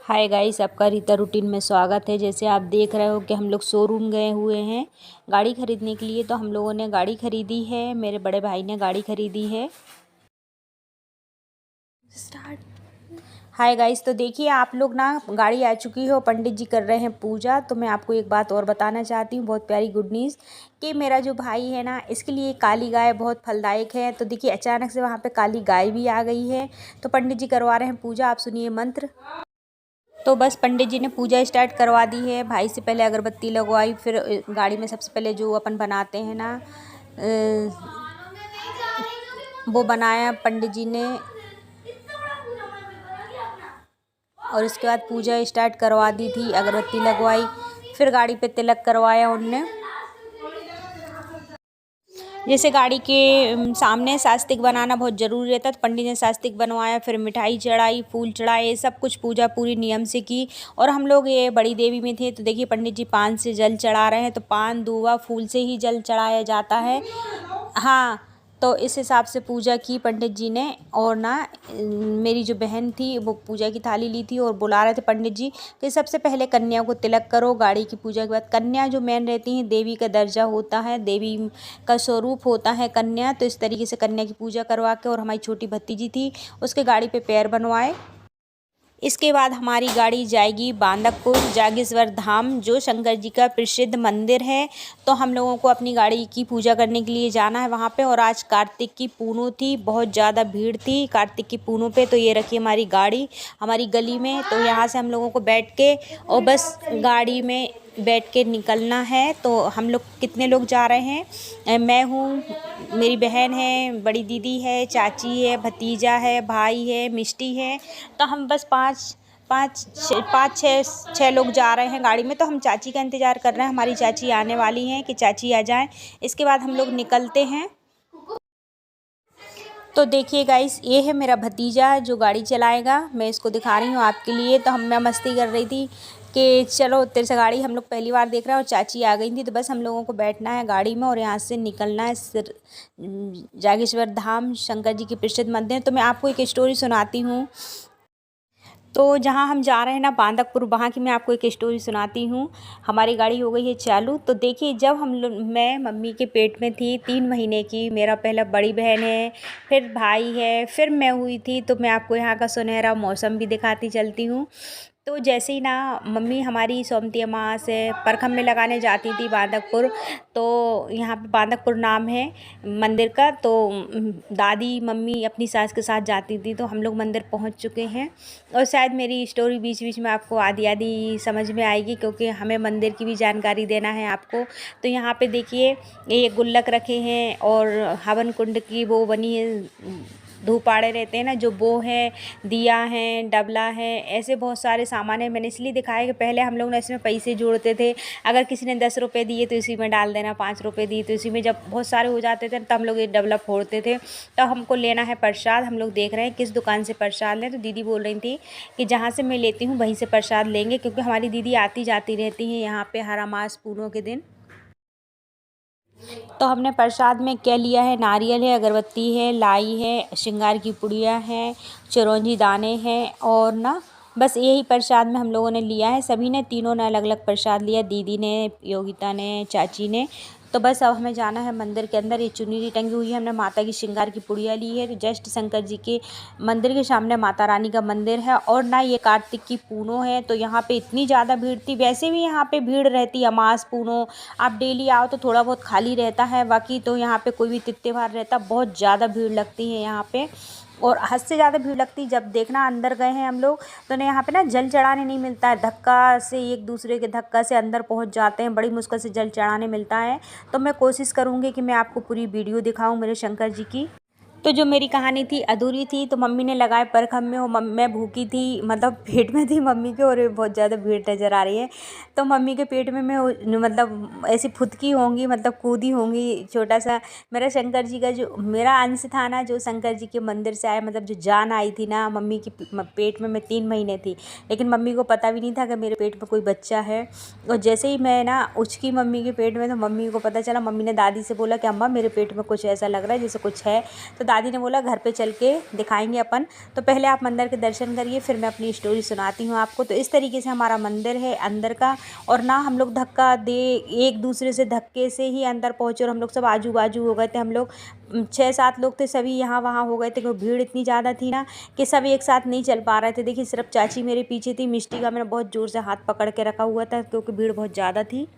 Hi guys, आपका Rita routine में स्वागत है। जैसे आप देख रहे हो कि हम लोग शोरूम गए हुए हैं गाड़ी ख़रीदने के लिए। तो हम लोगों ने गाड़ी ख़रीदी है, मेरे बड़े भाई ने गाड़ी ख़रीदी है। स्टार्ट। हाय गाइस, तो देखिए आप लोग ना, गाड़ी आ चुकी हो, पंडित जी कर रहे हैं पूजा। तो मैं आपको एक बात और बताना चाहती हूँ, बहुत प्यारी गुड न्यूज़, कि मेरा जो भाई है ना, इसके लिए काली गाय बहुत फलदायक है। तो देखिए अचानक से वहाँ पे काली गाय भी आ गई है। तो पंडित जी करवा रहे हैं पूजा। आप सुनिए मंत्र। तो बस पंडित जी ने पूजा स्टार्ट करवा दी है। भाई से पहले अगरबत्ती लगवाई, फिर गाड़ी में सबसे पहले जो अपन बनाते हैं ना, वो बनाया पंडित जी ने। और उसके बाद पूजा स्टार्ट करवा दी थी, अगरबत्ती लगवाई, फिर गाड़ी पे तिलक करवाया उनने। जैसे गाड़ी के सामने शास्तिक बनाना बहुत ज़रूरी रहता है, तो पंडित ने शास्तिक बनवाया, फिर मिठाई चढ़ाई, फूल चढ़ाए, सब कुछ पूजा पूरी नियम से की। और हम लोग ये बड़ी देवी में थे, तो देखिए पंडित जी पान से जल चढ़ा रहे हैं। तो पान दूबा फूल से ही जल चढ़ाया जाता है। हाँ, तो इस हिसाब से पूजा की पंडित जी ने। और ना मेरी जो बहन थी वो पूजा की थाली ली थी और बुला रहे थे पंडित जी कि सबसे पहले कन्या को तिलक करो। गाड़ी की पूजा के बाद कन्या जो मेन रहती हैं, देवी का दर्जा होता है, देवी का स्वरूप होता है कन्या। तो इस तरीके से कन्या की पूजा करवा के, और हमारी छोटी भतीजी थी उसके गाड़ी पे पैर बनवाए। इसके बाद हमारी गाड़ी जाएगी बांदकपुर जागेश्वर धाम, जो शंकर जी का प्रसिद्ध मंदिर है। तो हम लोगों को अपनी गाड़ी की पूजा करने के लिए जाना है वहाँ पे। और आज कार्तिक की पूर्णिमा थी, बहुत ज़्यादा भीड़ थी कार्तिक की पूर्णिमा पे। तो ये रखी हमारी गाड़ी हमारी गली में। तो यहाँ से हम लोगों को बैठ के और बस गाड़ी में बैठ के निकलना है। तो हम लोग कितने लोग जा रहे हैं? मैं हूँ, मेरी बहन है, बड़ी दीदी है, चाची है, भतीजा है, भाई है, मिष्टी है। तो हम बस पाँच छः लोग जा रहे हैं गाड़ी में। तो हम चाची का इंतज़ार कर रहे हैं, हमारी चाची आने वाली हैं कि चाची आ जाएं। इसके बाद हम लोग निकलते हैं। तो देखिए गाइस, ये है मेरा भतीजा जो गाड़ी चलाएगा। मैं इसको दिखा रही हूँ आपके लिए। तो मैं मस्ती कर रही थी कि चलो तेरे से गाड़ी हम लोग पहली बार देख रहे हैं, और चाची आ गई थी। तो बस हम लोगों को बैठना है गाड़ी में और यहाँ से निकलना है जागेश्वर धाम, शंकर जी के प्रसिद्ध मंदिर। तो मैं आपको एक स्टोरी सुनाती हूँ। तो जहाँ हम जा रहे हैं ना बांदकपुर, वहाँ की मैं आपको एक स्टोरी सुनाती हूँ। हमारी गाड़ी हो गई है चालू। तो देखिए जब मैं मम्मी के पेट में थी 3 महीने की, मेरा पहला बड़ी बहन है, फिर भाई है, फिर मैं हुई थी। तो मैं आपको यहाँ का सुनहरा मौसम भी दिखाती चलती हूँ। तो जैसे ही ना मम्मी हमारी सोमती अमावस से परखम में लगाने जाती थी बांदकपुर। तो यहाँ पे बांदकपुर नाम है मंदिर का। तो दादी मम्मी अपनी सास के साथ जाती थी। तो हम लोग मंदिर पहुँच चुके हैं। और शायद मेरी स्टोरी बीच बीच में आपको आधी आधी समझ में आएगी, क्योंकि हमें मंदिर की भी जानकारी देना है आपको। तो यहाँ पे देखिए ये गुल्लक रखे हैं, और हवन कुंड की वो बनी है, धूपाड़े रहते हैं ना जो, वो है, दिया है, डबला है, ऐसे बहुत सारे सामान है। मैंने इसलिए दिखाया कि पहले हम लोग ना इसमें पैसे जोड़ते थे। अगर किसी ने 10 रुपये दिए तो इसी में डाल देना, 5 रुपये दिए तो इसी में। जब बहुत सारे हो जाते थे तब हम लोग ये डबला फोड़ते थे। तो हमको लेना है प्रसाद। हम लोग देख रहे हैं किस दुकान से प्रसाद लें। तो दीदी बोल रही थी कि जहाँ से मैं लेती हूँ वहीं से प्रसाद लेंगे, क्योंकि हमारी दीदी आती जाती रहती हैं यहाँ पे हर अमास पूर्णिमा के दिन। तो हमने प्रसाद में क्या लिया है? नारियल है, अगरबत्ती है, लाई है, श्रृंगार की पुड़िया है, चिरौंजी दाने हैं, और ना बस यही प्रसाद में हम लोगों ने लिया है। सभी ने, तीनों ने अलग अलग प्रसाद लिया, दीदी ने, योगिता ने, चाची ने। तो बस अब हमें जाना है मंदिर के अंदर। ये चुनरी टंगी हुई है, हमने माता की श्रृंगार की पुड़िया ली है। तो जस्ट शंकर जी के मंदिर के सामने माता रानी का मंदिर है। और ना ये कार्तिक की पूर्णिमा है, तो यहाँ पे इतनी ज़्यादा भीड़ थी। वैसे भी यहाँ पे भीड़ रहती है अमास पूर्णिमा, आप डेली आओ तो थोड़ा बहुत खाली रहता है, बाकी तो यहाँ पे कोई भी त्योहार रहता बहुत ज़्यादा भीड़ लगती है यहाँ पे। और हद से ज़्यादा भीड़ लगती। जब देखना अंदर गए हैं हम लोग, तो ना यहाँ पे ना जल चढ़ाने नहीं मिलता है, धक्का से एक दूसरे के धक्का से अंदर पहुँच जाते हैं, बड़ी मुश्किल से जल चढ़ाने मिलता है। तो मैं कोशिश करूँगी कि मैं आपको पूरी वीडियो दिखाऊँ मेरे शंकर जी की। तो जो मेरी कहानी थी अधूरी थी, तो मम्मी ने लगाए परखम में, और मैं भूखी थी, मतलब पेट में थी मम्मी के, और बहुत ज़्यादा भीड़ नज़र आ रही है। तो मम्मी के पेट में मैं मतलब ऐसी फुदकी होंगी, मतलब कूदी होंगी। छोटा सा मेरा शंकर जी का जो मेरा अंश था ना, जो शंकर जी के मंदिर से आया, मतलब जो जान आई थी ना मम्मी की पेट में। मैं 3 महीने थी, लेकिन मम्मी को पता भी नहीं था कि मेरे पेट में कोई बच्चा है। और जैसे ही मैं ना उचकी मम्मी के पेट में, तो मम्मी को पता चला। मम्मी ने दादी से बोला कि अम्मा मेरे पेट में कुछ ऐसा लग रहा है जैसे कुछ है। तो दादी ने बोला घर पे चल के दिखाएंगे अपन, तो पहले आप मंदिर के दर्शन करिए, फिर मैं अपनी स्टोरी सुनाती हूँ आपको। तो इस तरीके से हमारा मंदिर है अंदर का, और ना हम लोग धक्का दे एक दूसरे से धक्के से ही अंदर पहुँचे, और हम लोग सब आजू बाजू हो गए थे। हम लोग 6-7 लोग थे, सभी यहाँ वहाँ हो गए थे क्योंकि भीड़ इतनी ज़्यादा थी ना कि सब एक साथ नहीं चल पा रहे थे। देखिए सिर्फ चाची मेरे पीछे थी, मिष्टी का मैंने बहुत ज़ोर से हाथ पकड़ के रखा हुआ था क्योंकि भीड़ बहुत ज़्यादा थी।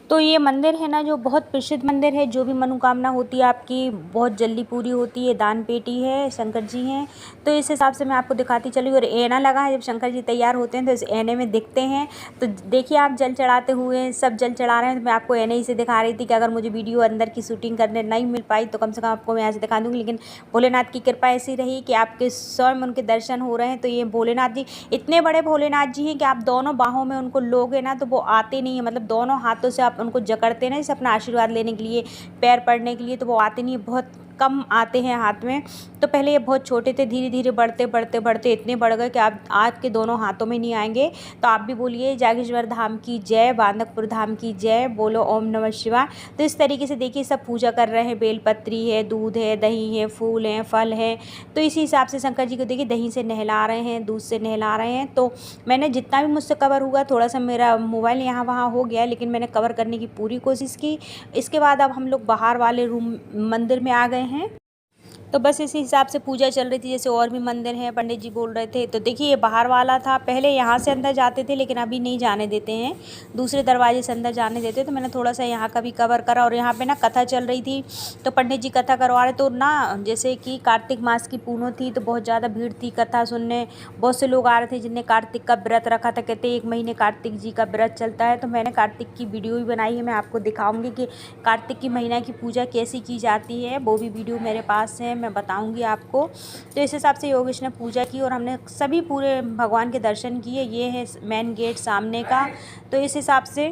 तो ये मंदिर है ना जो बहुत प्रसिद्ध मंदिर है, जो भी मनोकामना होती है आपकी बहुत जल्दी पूरी होती है। दान पेटी है, शंकर जी हैं, तो इस हिसाब से मैं आपको दिखाती चली। और ऐना लगा है, जब शंकर जी तैयार होते हैं तो इस ऐने में दिखते हैं। तो देखिए आप जल चढ़ाते हुए, सब जल चढ़ा रहे हैं, तो मैं आपको ऐने ही से दिखा रही थी कि अगर मुझे वीडियो अंदर की शूटिंग करने नहीं मिल पाई तो कम से कम आपको मैं यहाँ से दिखा दूँगी। लेकिन भोलेनाथ की कृपा ऐसी रही कि आपके स्वयं उनके दर्शन हो रहे हैं। तो ये भोलेनाथ जी इतने बड़े भोलेनाथ जी हैं कि आप दोनों बाहों में उनको लोगे ना तो वो आते नहीं है, मतलब दोनों हाथों से आप उनको जकड़ते ना जैसे अपना आशीर्वाद लेने के लिए, पैर पड़ने के लिए, तो वो आते नहीं है, बहुत कम आते हैं हाथ में। तो पहले ये बहुत छोटे थे, धीरे धीरे बढ़ते बढ़ते बढ़ते इतने बढ़ गए कि आप आपके दोनों हाथों में नहीं आएंगे। तो आप भी बोलिए जागेश्वर धाम की जय, बांदकपुर धाम की जय, बोलो ओम नमः शिवाय। तो इस तरीके से देखिए सब पूजा कर रहे हैं, बेलपत्री है, दूध है, दही है, फूल हैं, फल हैं। तो इसी हिसाब से शंकर जी को देखिए दही से नहला रहे हैं, दूध से नहला रहे हैं। तो मैंने जितना भी मुझसे कवर हुआ, थोड़ा सा मेरा मोबाइल यहाँ वहाँ हो गया, लेकिन मैंने कवर करने की पूरी कोशिश की। इसके बाद अब हम लोग बाहर वाले रूम मंदिर में आ गए हैं। तो बस इसी हिसाब से पूजा चल रही थी, जैसे और भी मंदिर हैं, पंडित जी बोल रहे थे। तो देखिए ये बाहर वाला था, पहले यहाँ से अंदर जाते थे लेकिन अभी नहीं जाने देते हैं, दूसरे दरवाजे से अंदर जाने देते। तो मैंने थोड़ा सा यहाँ का भी कवर करा। और यहाँ पे ना कथा चल रही थी, तो पंडित जी कथा करवा रहे। तो ना जैसे कि कार्तिक मास की पूर्णो थी तो बहुत ज़्यादा भीड़ थी कथा सुनने, बहुत से लोग आ रहे थे जिनने कार्तिक का व्रत रखा था। कहते 1 महीने कार्तिक जी का व्रत चलता है। तो मैंने कार्तिक की वीडियो भी बनाई है, मैं आपको दिखाऊंगी कि कार्तिक की महीना की पूजा कैसी की जाती है, वो भी वीडियो मेरे पास है, मैं बताऊंगी आपको। तो इस हिसाब से योगेश ने पूजा की और हमने सभी पूरे भगवान के दर्शन किए। ये है मेन गेट सामने का। तो इस हिसाब से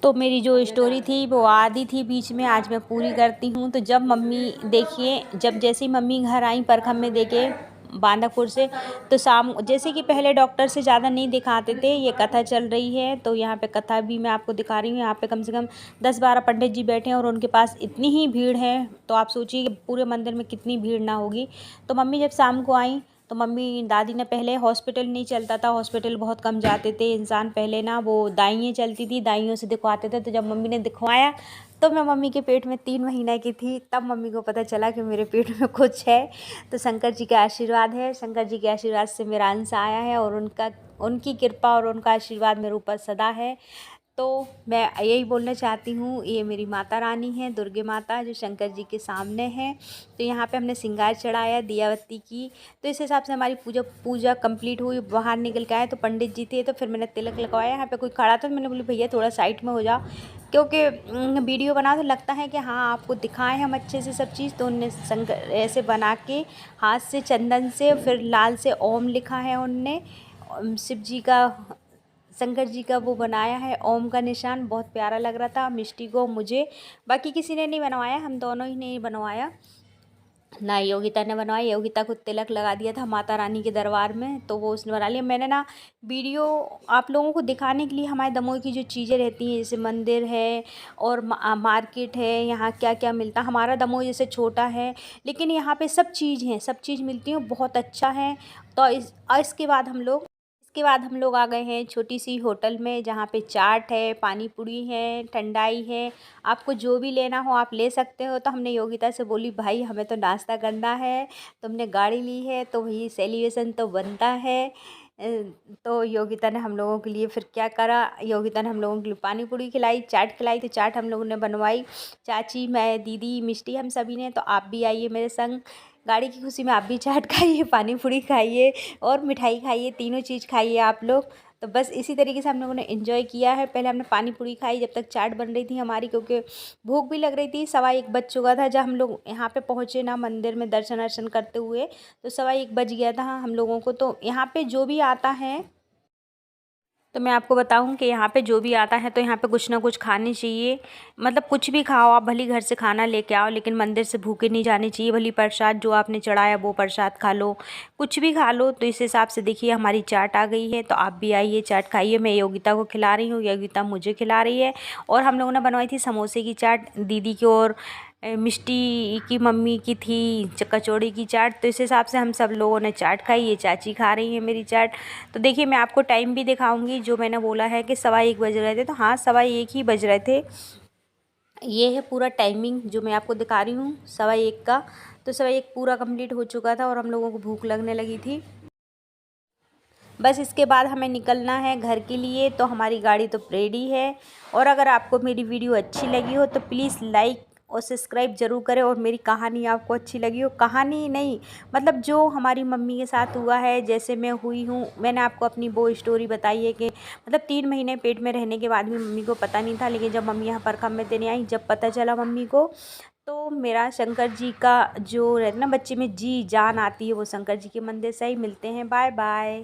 तो मेरी जो स्टोरी थी वो आधी थी बीच में, आज मैं पूरी करती हूँ। तो जब मम्मी देखिए, जब जैसे ही मम्मी घर आई परखम में देके बांदापुर से, तो शाम जैसे कि पहले डॉक्टर से ज़्यादा नहीं दिखाते थे, ये कथा चल रही है। तो यहाँ पे कथा भी मैं आपको दिखा रही हूँ। यहाँ पे कम से कम 10-12 पंडित जी बैठे हैं और उनके पास इतनी ही भीड़ है। तो आप सोचिए कि पूरे मंदिर में कितनी भीड़ ना होगी। तो मम्मी जब शाम को आई तो मम्मी दादी ने, पहले हॉस्पिटल नहीं चलता था, हॉस्पिटल बहुत कम जाते थे इंसान, पहले ना वो दाइयाँ चलती थी, दाइयों से दिखवाते थे। तो जब मम्मी ने दिखवाया तो मैं मम्मी के पेट में 3 महीने की थी, तब मम्मी को पता चला कि मेरे पेट में कुछ है। तो शंकर जी का आशीर्वाद है, शंकर जी के आशीर्वाद से मेरा अंश आया है, और उनकी कृपा और उनका आशीर्वाद मेरे ऊपर सदा है। तो मैं यही बोलना चाहती हूँ, ये मेरी माता रानी है, दुर्गे माता, जो शंकर जी के सामने है। तो यहाँ पे हमने श्रृंगार चढ़ाया, दिया बत्ती की। तो इस हिसाब से हमारी पूजा कंप्लीट हुई। बाहर निकल के आए तो पंडित जी थे, तो फिर मैंने तिलक लगवाया। यहाँ पे कोई खड़ा था तो मैंने बोली भैया थोड़ा साइड में हो जाओ, क्योंकि वीडियो बना तो लगता है कि हाँ आपको दिखाएं हम अच्छे से सब चीज़। तो उनने शंकर ऐसे बना के हाथ से चंदन से, फिर लाल से ओम लिखा है उनने, शिव जी का, शंकर जी का वो बनाया है ओम का निशान, बहुत प्यारा लग रहा था मिष्टी को, मुझे। बाकी किसी ने नहीं बनवाया, हम दोनों ही ने बनवाया ना, योगिता ने बनवाया। योगिता को तिलक लगा दिया था माता रानी के दरबार में, तो वो उसने बना लिया। मैंने ना वीडियो आप लोगों को दिखाने के लिए हमारे दमोह की जो चीज़ें रहती हैं, जैसे मंदिर है और मार्केट है, यहाँ क्या क्या मिलता है। हमारा दमोह जैसे छोटा है लेकिन यहाँ पे सब चीज़ हैं, सब चीज़ मिलती है, बहुत अच्छा है। तो इसके बाद हम लोग आ गए हैं छोटी सी होटल में, जहाँ पे चाट है, पानी पूरी है, ठंडाई है, आपको जो भी लेना हो आप ले सकते हो। तो हमने योगिता से बोली भाई हमें तो नाश्ता करना है, तुमने गाड़ी ली है तो वही सेलिब्रेशन तो बनता है। तो योगिता ने हम लोगों के लिए फिर क्या करा, योगिता ने हम लोगों के लिए पानी पूरी खिलाई, चाट खिलाई। तो चाट हम लोगों ने बनवाई, चाची, मैं, दीदी, मिष्टी, हम सभी ने। तो आप भी आइए मेरे संग, गाड़ी की खुशी में आप भी चाट खाइए, पानी पूरी खाइए और मिठाई खाइए, तीनों चीज़ खाइए आप लोग। तो बस इसी तरीके से हम लोगों ने एंजॉय किया है। पहले हमने पानी पूरी खाई जब तक चाट बन रही थी हमारी, क्योंकि भूख भी लग रही थी। 1:15 बज चुका था जब हम लोग यहाँ पे पहुँचे ना मंदिर में दर्शन वर्शन करते हुए, तो 1:15 बज गया था हम लोगों को। तो यहाँ पे जो भी आता है, तो मैं आपको बताऊं कि यहाँ पे जो भी आता है तो यहाँ पे कुछ ना कुछ खानी चाहिए, मतलब कुछ भी खाओ आप, भली घर से खाना लेके आओ लेकिन मंदिर से भूखे नहीं जाने चाहिए। भली प्रसाद जो आपने चढ़ाया वो प्रसाद खा लो, कुछ भी खा लो। तो इस हिसाब से देखिए हमारी चाट आ गई है, तो आप भी आइए चाट खाइए। मैं योगिता को खिला रही हूँ, योगिता मुझे खिला रही है। और हम लोगों ने बनवाई थी समोसे की चाट, दीदी की और मिष्टी की मम्मी की थी कचौड़ी की चाट, तो इस हिसाब से हम सब लोगों ने चाट खाई। ये चाची खा रही है मेरी चाट। तो देखिए मैं आपको टाइम भी दिखाऊंगी, जो मैंने बोला है कि 1:15 बज रहे थे, तो हाँ 1:15 ही बज रहे थे। ये है पूरा टाइमिंग जो मैं आपको दिखा रही हूँ 1:15 का। तो 1:15 पूरा कंप्लीट हो चुका था और हम लोगों को भूख लगने लगी थी। बस इसके बाद हमें निकलना है घर के लिए, तो हमारी गाड़ी तो रेडी है। और अगर आपको मेरी वीडियो अच्छी लगी हो तो प्लीज़ लाइक और सब्सक्राइब ज़रूर करें। और मेरी कहानी आपको अच्छी लगी हो, कहानी नहीं मतलब जो हमारी मम्मी के साथ हुआ है, जैसे मैं हुई हूँ, मैंने आपको अपनी वो स्टोरी बताई है कि मतलब 3 महीने पेट में रहने के बाद भी मम्मी को पता नहीं था, लेकिन जब मम्मी यहाँ पर काम में देने आई, जब पता चला मम्मी को, तो मेरा शंकर जी का जो रहता ना बच्चे में जी जान आती है, वो शंकर जी के मंदिर से ही मिलते हैं। Bye bye.